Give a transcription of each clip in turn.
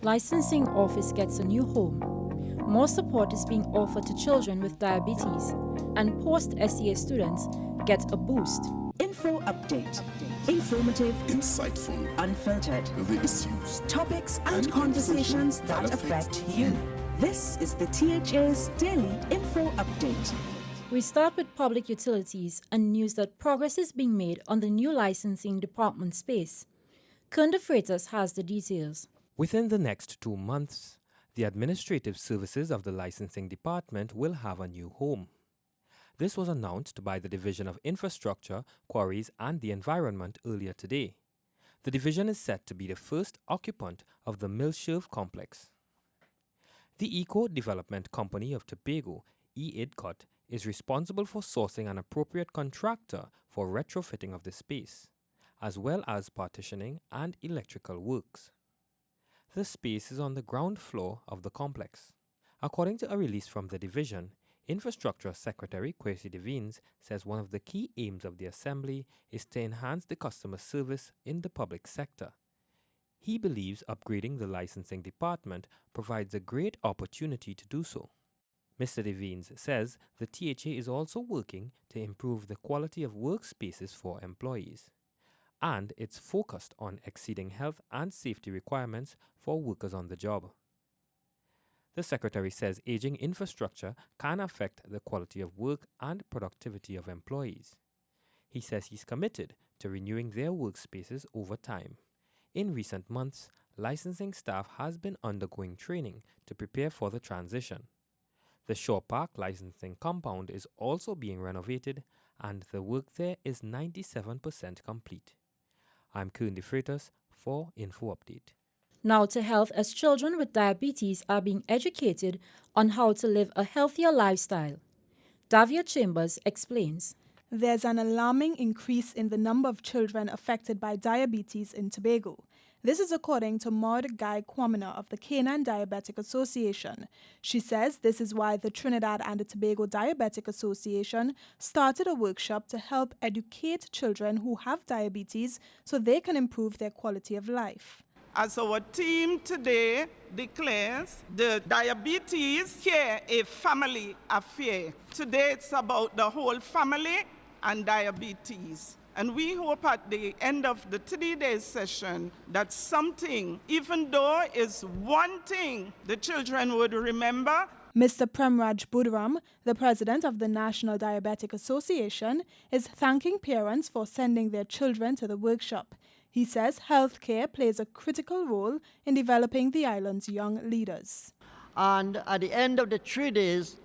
Licensing office gets a new home. More support is being offered to children with diabetes, and post-SEA students get a boost. Info update. Informative, insightful, unfiltered. the issues, Topics and conversations that affect you. This is the THA's Daily Info Update. We start with public utilities and news that progress is being made on the new licensing department space. Kern de Freitas has the details. Within the next 2 months, the administrative services of the licensing department will have a new home. This was announced by the Division of Infrastructure, Quarries and the Environment earlier today. The division is set to be the first occupant of the Millsherve complex. The Eco Development Company of Tobago, EIDCOT, is responsible for sourcing an appropriate contractor for retrofitting of the space, as well as partitioning and electrical works. The space is on the ground floor of the complex. According to a release from the division, Infrastructure Secretary Kwesi Devines says one of the key aims of the assembly is to enhance the customer service in the public sector. He believes upgrading the licensing department provides a great opportunity to do so. Mr. Devines says the THA is also working to improve the quality of workspaces for employees, and it's focused on exceeding health and safety requirements for workers on the job. The Secretary says aging infrastructure can affect the quality of work and productivity of employees. He says he's committed to renewing their workspaces over time. In recent months, licensing staff has been undergoing training to prepare for the transition. The Shaw Park licensing compound is also being renovated, and the work there is 97% complete. I'm Kern de Freitas for Info Update. Now to health, as children with diabetes are being educated on how to live a healthier lifestyle. Davia Chambers explains. There's an alarming increase in the number of children affected by diabetes in Tobago. This is according to Maud Guy Kwamina of the Canine Diabetic Association. She says this is why the Trinidad and Tobago Diabetic Association started a workshop to help educate children who have diabetes so they can improve their quality of life. As our team today declares, the diabetes care a family affair. Today it's about the whole family and diabetes. And we hope at the end of the 3-day session that something, even though it's one thing, the children would remember. Mr. Premraj Buduram, the president of the National Diabetic Association, is thanking parents for sending their children to the workshop. He says healthcare plays a critical role in developing the island's young leaders. And at the end of the 3 days,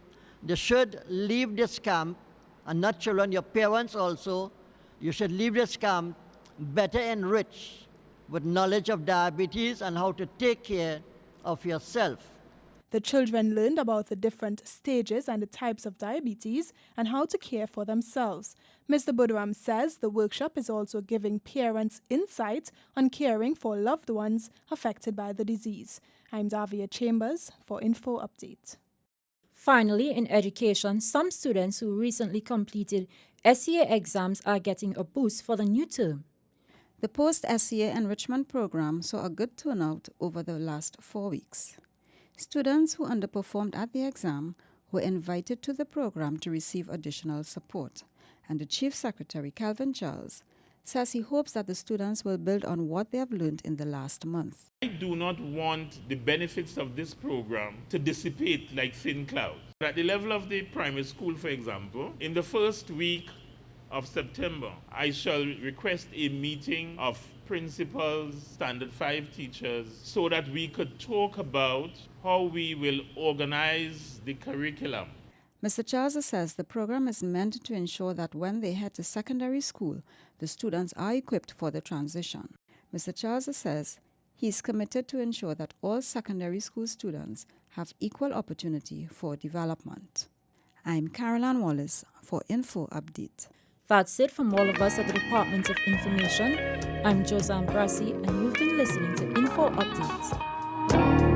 they should leave this camp, and not children, your parents also, you should leave this camp better enriched with knowledge of diabetes and how to take care of yourself. The children learned about the different stages and the types of diabetes and how to care for themselves. Mr. Buduram says the workshop is also giving parents insight on caring for loved ones affected by the disease. I'm Davia Chambers for Info Update. Finally, in education, some students who recently completed SEA exams are getting a boost for the new term. The post-SEA enrichment program saw a good turnout over the last 4 weeks. Students who underperformed at the exam were invited to the program to receive additional support, and the Chief Secretary, Calvin Charles, says he hopes that the students will build on what they have learned in the last month. I do not want the benefits of this program to dissipate like thin clouds. At the level of the primary school, for example, in the first week of September, I shall request a meeting of principals, Standard 5 teachers, so that we could talk about how we will organize the curriculum. Mr. Charles says the program is meant to ensure that when they head to secondary school, the students are equipped for the transition. Mr. Charles says he is committed to ensure that all secondary school students have equal opportunity for development. I'm Caroline Wallace for Info Update. That's it from all of us at the Department of Information. I'm Josanne Brassi, and you've been listening to Info Updates.